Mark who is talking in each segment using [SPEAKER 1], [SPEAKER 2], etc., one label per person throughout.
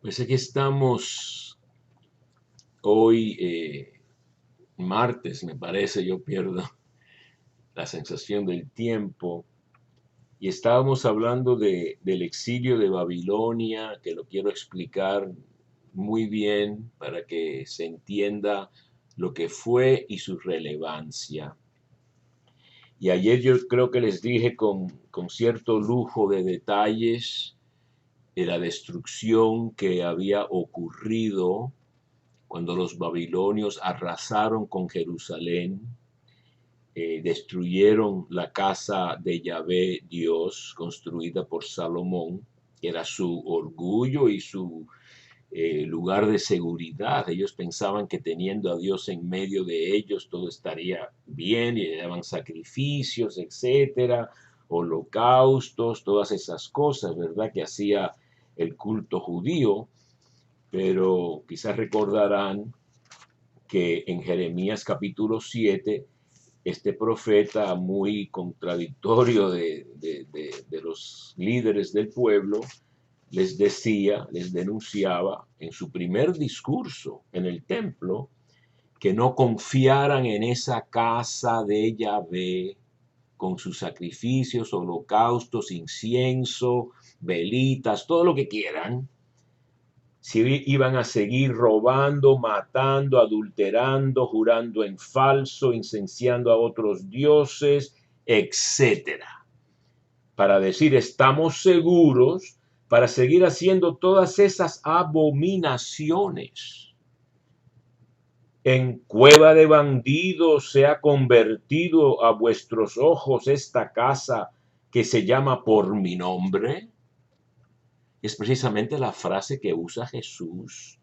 [SPEAKER 1] Pues aquí estamos hoy, martes, me parece, yo pierdo la sensación del tiempo, y estábamos hablando del exilio de Babilonia, que lo quiero explicar muy bien para que se entienda lo que fue y su relevancia. Y ayer yo creo que les dije con cierto lujo de detalles de la destrucción que había ocurrido cuando los babilonios arrasaron con Jerusalén, destruyeron la casa de Yahvé Dios, construida por Salomón, que era su orgullo y su lugar de seguridad. Ellos pensaban que teniendo a Dios en medio de ellos todo estaría bien, y le daban sacrificios, etcétera, holocaustos, todas esas cosas, ¿verdad?, que hacía el culto judío. Pero quizás recordarán que en Jeremías capítulo 7, este profeta muy contradictorio de los líderes del pueblo, les decía, les denunciaba en su primer discurso en el templo, que no confiaran en esa casa de Yahvé con sus sacrificios, holocaustos, incienso, velitas, todo lo que quieran, si iban a seguir robando, matando, adulterando, jurando en falso, incenciando a otros dioses, etcétera. Para decir, estamos seguros para seguir haciendo todas esas abominaciones. En cueva de bandidos se ha convertido a vuestros ojos esta casa que se llama por mi nombre. Es precisamente la frase que usa Jesús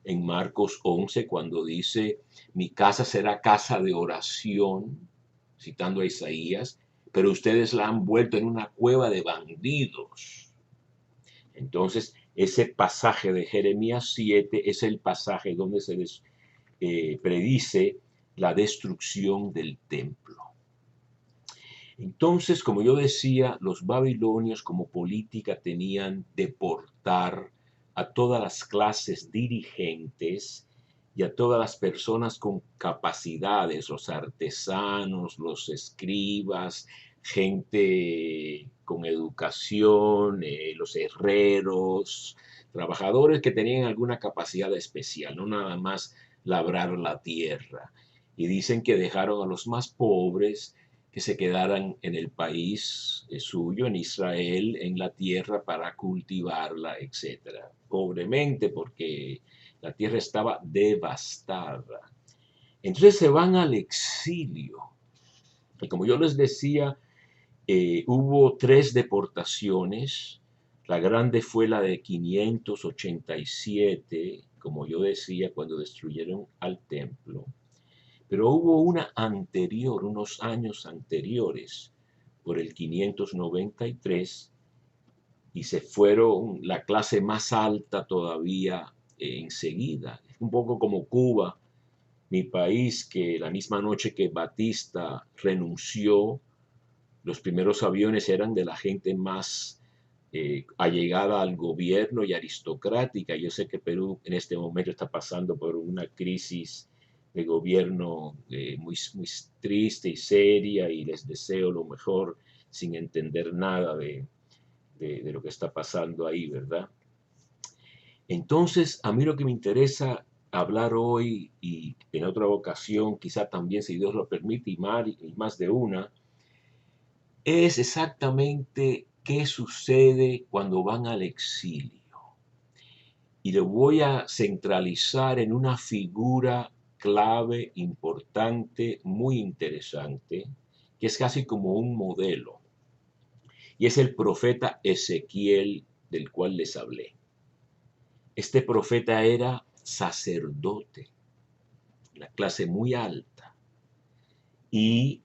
[SPEAKER 1] en Marcos 11 cuando dice, mi casa será casa de oración, citando a Isaías, pero ustedes la han vuelto en una cueva de bandidos. Entonces, ese pasaje de Jeremías 7 es el pasaje donde se predice la destrucción del templo. Entonces, como yo decía, los babilonios como política tenían deportar a todas las clases dirigentes y a todas las personas con capacidades, los artesanos, los escribas, gente con educación, los herreros, trabajadores que tenían alguna capacidad especial, no nada más labrar la tierra. Y dicen que dejaron a los más pobres que se quedaran en el país suyo, en Israel, en la tierra para cultivarla, etcétera. Pobremente, porque la tierra estaba devastada. Entonces se van al exilio. Y como yo les decía, hubo 3 deportaciones. La grande fue la de 587, como yo decía, cuando destruyeron al templo. Pero hubo una anterior, unos años anteriores, por el 593, y se fueron la clase más alta todavía enseguida. Un poco como Cuba, mi país, que la misma noche que Batista renunció, los primeros aviones eran de la gente más allegada al gobierno y aristocrática. Yo sé que Perú en este momento está pasando por una crisis de gobierno muy, muy triste y seria, y les deseo lo mejor sin entender nada de lo que está pasando ahí, ¿verdad? Entonces, a mí lo que me interesa hablar hoy y en otra ocasión, quizá también si Dios lo permite y más de una, es exactamente qué sucede cuando van al exilio. Y lo voy a centralizar en una figura clave, importante, muy interesante, que es casi como un modelo. Y es el profeta Ezequiel, del cual les hablé. Este profeta era sacerdote, una clase muy alta, y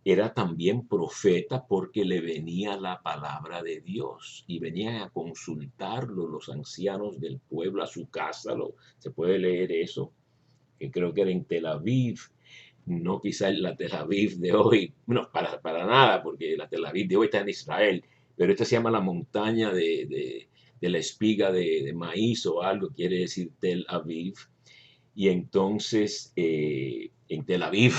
[SPEAKER 1] era también profeta porque le venía la palabra de Dios y venían a consultarlo los ancianos del pueblo a su casa. Se puede leer eso, que creo que era en Tel Aviv, no quizá la Tel Aviv de hoy, no, para nada, porque la Tel Aviv de hoy está en Israel, pero esta se llama la montaña de de la espiga de maíz o algo, quiere decir Tel Aviv. Y entonces en Tel Aviv,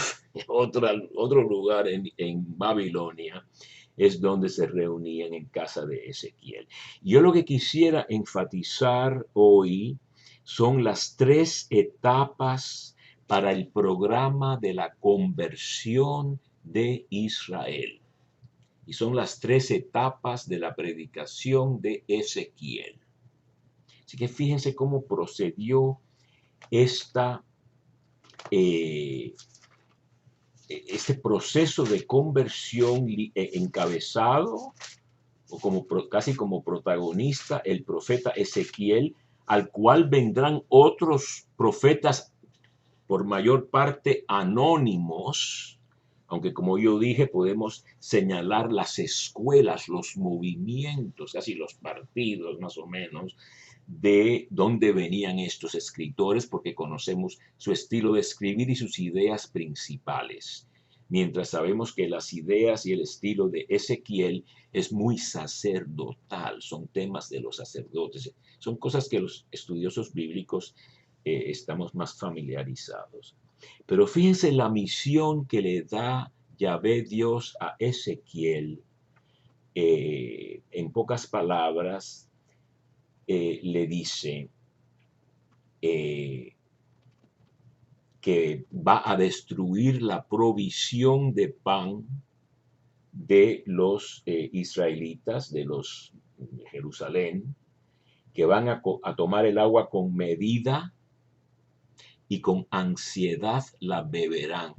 [SPEAKER 1] otro lugar en Babilonia, es donde se reunían en casa de Ezequiel. Yo lo que quisiera enfatizar hoy son las 3 etapas para el programa de la conversión de Israel. Y son las 3 etapas de la predicación de Ezequiel. Así que fíjense cómo procedió este proceso de conversión encabezado o casi como protagonista el profeta Ezequiel, al cual vendrán otros profetas por mayor parte anónimos, aunque como yo dije podemos señalar las escuelas, los movimientos, casi los partidos más o menos, de dónde venían estos escritores, porque conocemos su estilo de escribir y sus ideas principales. Mientras sabemos que las ideas y el estilo de Ezequiel es muy sacerdotal, son temas de los sacerdotes, son cosas que los estudiosos bíblicos estamos más familiarizados. Pero fíjense la misión que le da Yahvé Dios a Ezequiel. En pocas palabras, le dice que va a destruir la provisión de pan de los israelitas, de los de Jerusalén, que van a tomar el agua con medida y con ansiedad la beberán.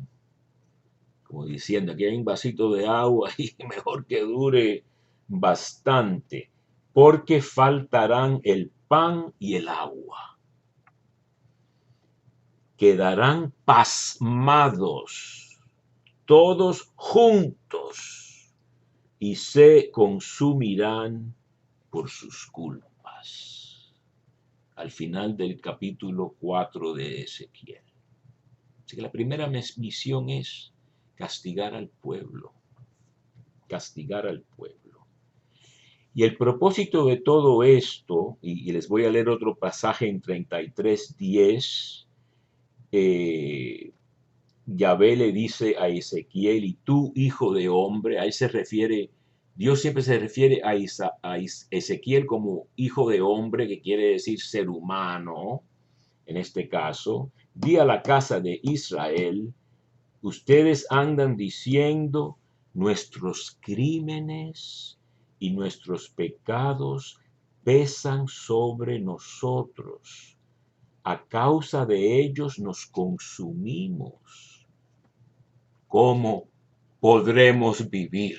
[SPEAKER 1] Como diciendo, aquí hay un vasito de agua y mejor que dure bastante, porque faltarán el pan y el agua. Quedarán pasmados todos juntos y se consumirán por sus culpas. Al final del capítulo 4 de Ezequiel. Así que la primera misión es castigar al pueblo. Castigar al pueblo. Y el propósito de todo esto, y les voy a leer otro pasaje en 33:10, Yahvé le dice a Ezequiel, y tú, hijo de hombre, a él se refiere, Dios siempre se refiere a Ezequiel como hijo de hombre, que quiere decir ser humano, en este caso, di a la casa de Israel, ustedes andan diciendo, nuestros crímenes y nuestros pecados pesan sobre nosotros. A causa de ellos nos consumimos. ¿Cómo podremos vivir?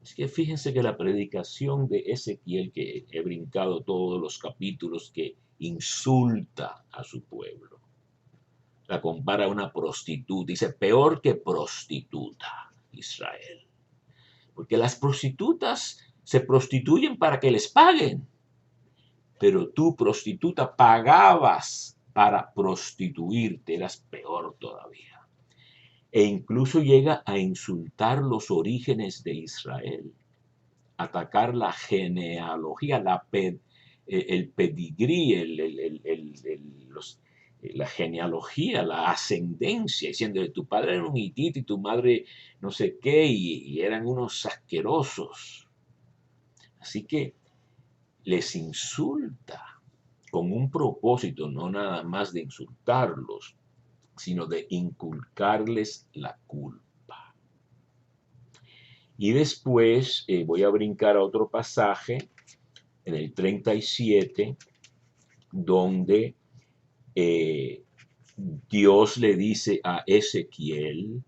[SPEAKER 1] Es que fíjense que la predicación de Ezequiel, que he brincado todos los capítulos, que insulta a su pueblo, la compara a una prostituta, dice, peor que prostituta, Israel. Porque las prostitutas se prostituyen para que les paguen. Pero tú, prostituta, pagabas para prostituirte, eras peor todavía. E incluso llega a insultar los orígenes de Israel, atacar la genealogía, el pedigrí, la genealogía, la ascendencia, diciendo que tu padre era un hitita y tu madre no sé qué, y eran unos asquerosos. Así que les insulta con un propósito, no nada más de insultarlos, sino de inculcarles la culpa. Y después voy a brincar a otro pasaje, en el 37, donde Dios le dice a Ezequiel,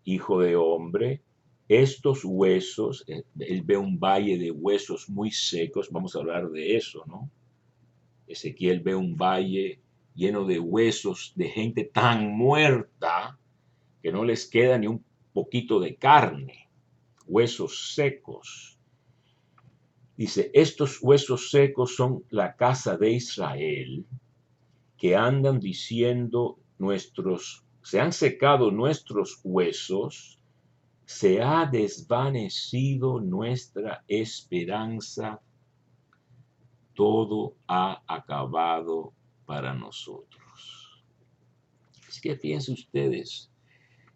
[SPEAKER 1] hijo de hombre, estos huesos, él ve un valle de huesos muy secos, vamos a hablar de eso, ¿no? Ezequiel ve un valle lleno de huesos de gente tan muerta que no les queda ni un poquito de carne, huesos secos. Dice, estos huesos secos son la casa de Israel, que andan diciendo se han secado nuestros huesos, se ha desvanecido nuestra esperanza todo ha acabado para nosotros. Es que piensen ustedes,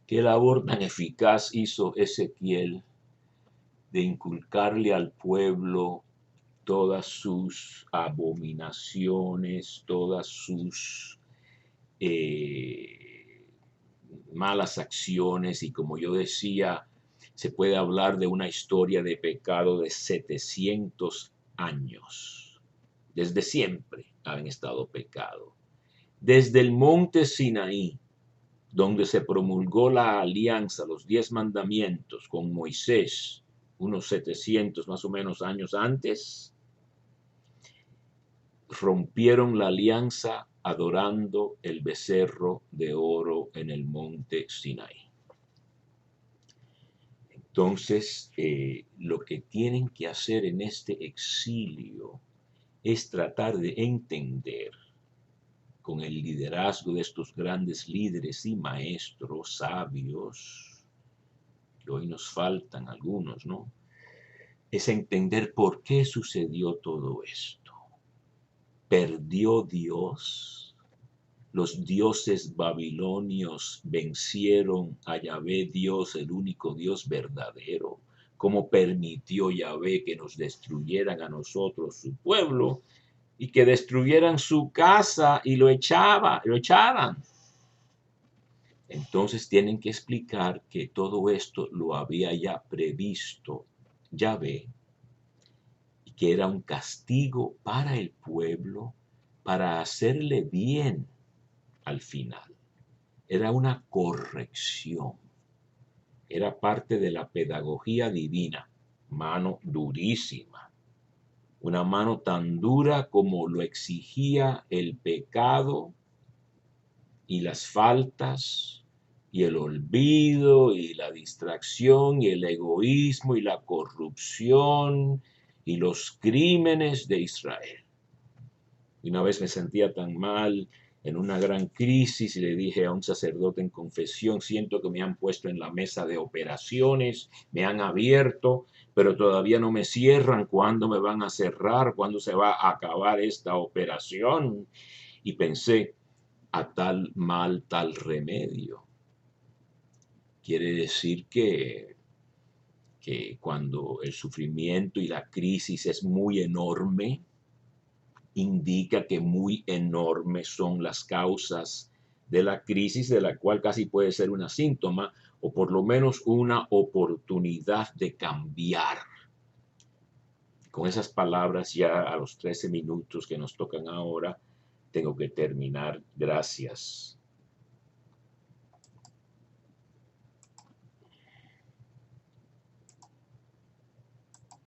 [SPEAKER 1] qué labor tan eficaz hizo Ezequiel de inculcarle al pueblo todas sus abominaciones, todas sus malas acciones, y como yo decía, se puede hablar de una historia de pecado de 700 años. Desde siempre han estado pecado. Desde el monte Sinaí, donde se promulgó la alianza, los 10 mandamientos con Moisés, unos 700 más o menos años antes, rompieron la alianza adorando el becerro de oro en el monte Sinaí. Entonces, lo que tienen que hacer en este exilio es tratar de entender, con el liderazgo de estos grandes líderes y maestros sabios, que hoy nos faltan algunos, ¿no? Es entender por qué sucedió todo esto. ¿Perdió Dios? Los dioses babilonios vencieron a Yahvé Dios, el único Dios verdadero. ¿Cómo permitió Yahvé que nos destruyeran a nosotros, su pueblo, y que destruyeran su casa y lo echaran? Entonces tienen que explicar que todo esto lo había ya previsto Yahvé, y que era un castigo para el pueblo, para hacerle bien al final. Era una corrección. Era parte de la pedagogía divina. Mano durísima. Una mano tan dura como lo exigía el pecado y las faltas y el olvido y la distracción y el egoísmo y la corrupción y los crímenes de Israel. Y una vez me sentía tan mal, en una gran crisis, y le dije a un sacerdote en confesión: siento que me han puesto en la mesa de operaciones, me han abierto, pero todavía no me cierran. ¿Cuándo me van a cerrar? ¿Cuándo se va a acabar esta operación? Y pensé, a tal mal, tal remedio. Quiere decir que cuando el sufrimiento y la crisis es muy enorme, indica que muy enormes son las causas de la crisis, de la cual casi puede ser una síntoma o por lo menos una oportunidad de cambiar. Con esas palabras, ya a los 13 minutos que nos tocan ahora, tengo que terminar. Gracias.